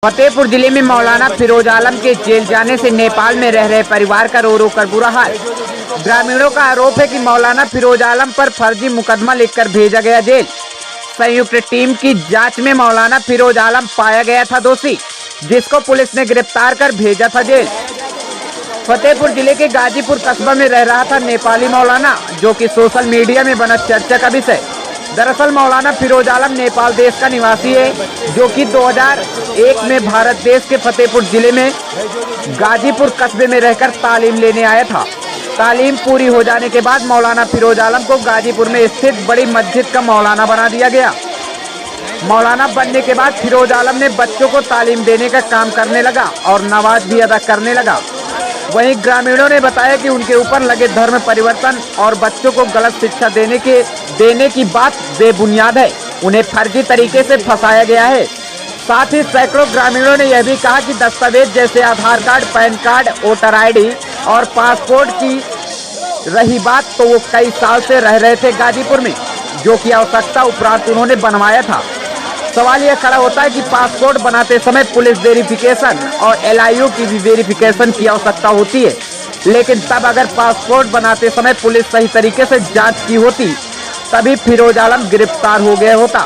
फतेहपुर जिले में मौलाना फिरोज आलम के जेल जाने से नेपाल में रह रहे परिवार का रो रो कर बुरा हाल। ग्रामीणों का आरोप है कि मौलाना फिरोज आलम पर फर्जी मुकदमा लिखकर भेजा गया जेल। संयुक्त टीम की जांच में मौलाना फिरोज आलम पाया गया था दोषी, जिसको पुलिस ने गिरफ्तार कर भेजा था जेल। फतेहपुर जिले के गाजीपुर कस्बा में रह रहा था नेपाली मौलाना, जो कि सोशल मीडिया में बना चर्चा का विषय। दरअसल मौलाना फिरोज आलम नेपाल देश का निवासी है, जो कि 2001 में भारत देश के फतेहपुर जिले में गाजीपुर कस्बे में रहकर तालीम लेने आया था। तालीम पूरी हो जाने के बाद मौलाना फिरोज आलम को गाजीपुर में स्थित बड़ी मस्जिद का मौलाना बना दिया गया। मौलाना बनने के बाद फिरोज आलम ने बच्चों को तालीम देने का काम करने लगा और नमाज भी अदा करने लगा। वहीं ग्रामीणों ने बताया कि उनके ऊपर लगे धर्म परिवर्तन और बच्चों को गलत शिक्षा देने की बात बेबुनियाद है। उन्हें फर्जी तरीके से फंसाया गया है। साथ ही सैकड़ों ग्रामीणों ने यह भी कहा कि दस्तावेज जैसे Aadhaar card, PAN card, voter ID और पासपोर्ट की रही बात, तो वो कई साल से रह रहे थे गाजीपुर में, जो कि आवश्यकता उपरांत उन्होंने बनवाया था। सवाल यह खड़ा होता है कि पासपोर्ट बनाते समय पुलिस वेरिफिकेशन और LIU की भी वेरिफिकेशन की आवश्यकता होती है, लेकिन तब अगर पासपोर्ट बनाते समय पुलिस सही तरीके से जांच की होती, तभी फिरोज आलम गिरफ्तार हो गया होता।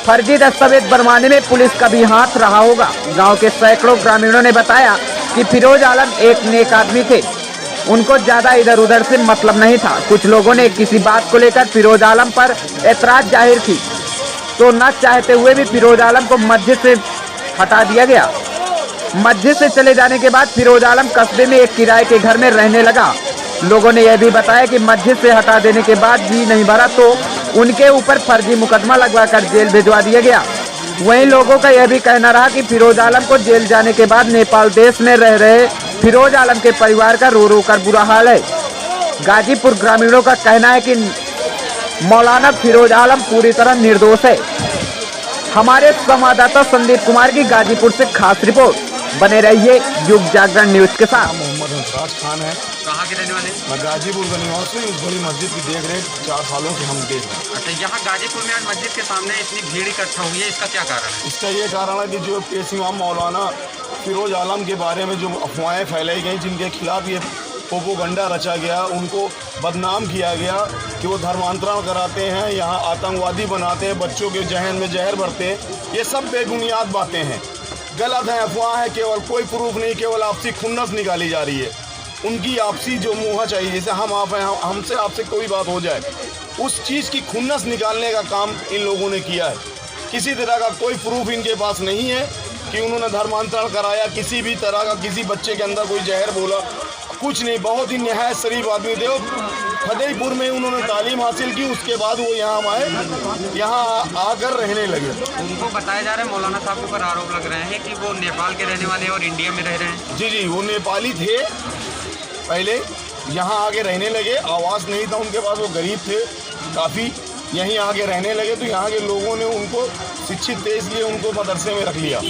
फर्जी दस्तावेज बनवाने में पुलिस का भी हाथ रहा होगा। गांव के सैकड़ों ग्रामीणों ने बताया कि फिरोज आलम एक नेक आदमी थे, उनको ज्यादा इधर उधर से मतलब नहीं था। कुछ लोगों ने किसी बात को लेकर फिरोज आलम पर एतराज जाहिर की, तो न चाहते हुए भी फिरोज आलम को मस्जिद से हटा दिया गया। मस्जिद से चले जाने के बाद फिरोज आलम कस्बे में एक किराए के घर में रहने लगा। लोगों ने यह भी बताया कि मस्जिद से हटा देने के बाद भी नहीं भरा तो उनके ऊपर फर्जी मुकदमा लगवाकर जेल भिजवा दिया गया। वहीं लोगों का यह भी कहना रहा कि फिरोज आलम को जेल जाने के बाद नेपाल देश में रह रहे फिरोज आलम के परिवार का रो रो कर बुरा हाल है। गाजीपुर ग्रामीणों का कहना है कि मौलाना फिरोज आलम पूरी तरह निर्दोष है। हमारे संवाददाता संदीप कुमार की गाजीपुर से खास रिपोर्ट। बने रहिए युग जागरण न्यूज के साथ। मोहम्मद हंसराज खान है। कहाँ के रहने वाले? मैं गाजीपुर का निवासी हूँ। इस बड़ी मस्जिद की देख रेख 4 सालों से हम देख रहे हैं। अच्छा, यहाँ गाजीपुर में आज मस्जिद के सामने इतनी भीड़ इकट्ठा हुई है, इसका क्या कारण है? इसका ये कारण है कि जो पेश इमाम मौलाना फिरोज आलम के बारे में जो अफवाहें फैलाई गई, जिनके खिलाफ ये प्रोपेगेंडा रचा गया, उनको बदनाम किया गया कि वो धर्मांतरण कराते हैं, यहाँ आतंकवादी बनाते हैं, बच्चों के जहन में जहर भरते हैं। ये सब बेबुनियाद बातें हैं, गलत है, अफवाह है, केवल कोई प्रूफ नहीं, केवल आपसी खुन्नस निकाली जा रही है। उनकी आपसी जो मुँह चाहिए, जैसे हम आप हैं, हमसे आपसे कोई बात हो जाए, उस चीज़ की खुन्नस निकालने का काम इन लोगों ने किया है। किसी तरह का कोई प्रूफ इनके पास नहीं है कि उन्होंने धर्मांतरण कराया, किसी भी तरह का किसी बच्चे के अंदर कोई जहर बोला, कुछ नहीं। बहुत ही निहायत शरीफ आदमी थे। फतेहपुर में उन्होंने तालीम हासिल की, उसके बाद वो यहाँ आए, यहाँ आकर रहने लगे। उनको बताया जा रहा है, मौलाना साहब के ऊपर आरोप लग रहे हैं कि वो नेपाल के रहने वाले और इंडिया में रह रहे हैं। जी, वो नेपाली थे, पहले यहाँ आके रहने लगे। आवास नहीं था उनके पास, वो गरीब थे काफ़ी, यहीं आके रहने लगे। तो यहाँ के लोगों ने उनको शिक्षित थे, इसलिए उनको मदरसे में रख लिया।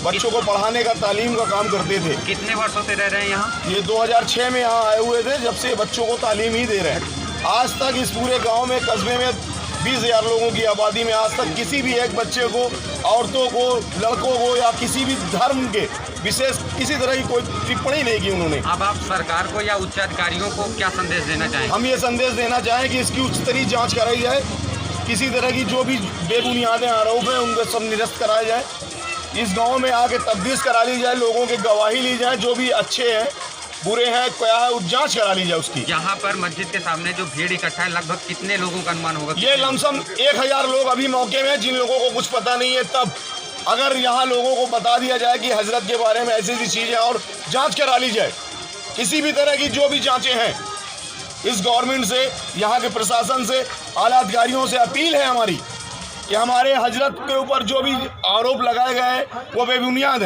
बच्चों को पढ़ाने का, तालीम का काम करते थे। कितने वर्षों से रह रहे हैं यहाँ? ये 2006 में यहाँ आए हुए थे, जब से बच्चों को तालीम ही दे रहे हैं। आज तक इस पूरे गांव में, कस्बे में 20,000 लोगों की आबादी में आज तक किसी भी एक बच्चे को, औरतों को, लड़कों को या किसी भी धर्म के विशेष किसी तरह की कोई टिप्पणी नहीं की उन्होंने। अब आप सरकार को या उच्च अधिकारियों को क्या संदेश देना चाहेंगे? हम ये संदेश देना चाहें कि इसकी उच्चतरी जाँच कराई जाए। किसी तरह की जो भी बेबुनियाद आरोप हैं, उनको सब निरस्त कराया जाए। इस गांव में आके तफ्तीश करा ली जाए, लोगों की गवाही ली जाए, जो भी अच्छे हैं बुरे हैं क्या है, जांच करा ली जाए उसकी। यहाँ पर मस्जिद के सामने जो भीड़ इकट्ठा है, लगभग कितने लोगों का अनुमान होगा? ये लमसम 1000 लोग अभी मौके में, जिन लोगों को कुछ पता नहीं है। तब अगर यहाँ लोगों को बता दिया जाए कि हजरत के बारे में ऐसी ऐसी चीज़ें, और जाँच करा ली जाए, किसी भी तरह की जो भी जाँचें हैं, इस गवर्नमेंट से, यहाँ के प्रशासन से, आला अधिकारियों से अपील है हमारी कि हमारे हजरत के ऊपर जो भी आरोप लगाए गए हैं वो बेबुनियाद है।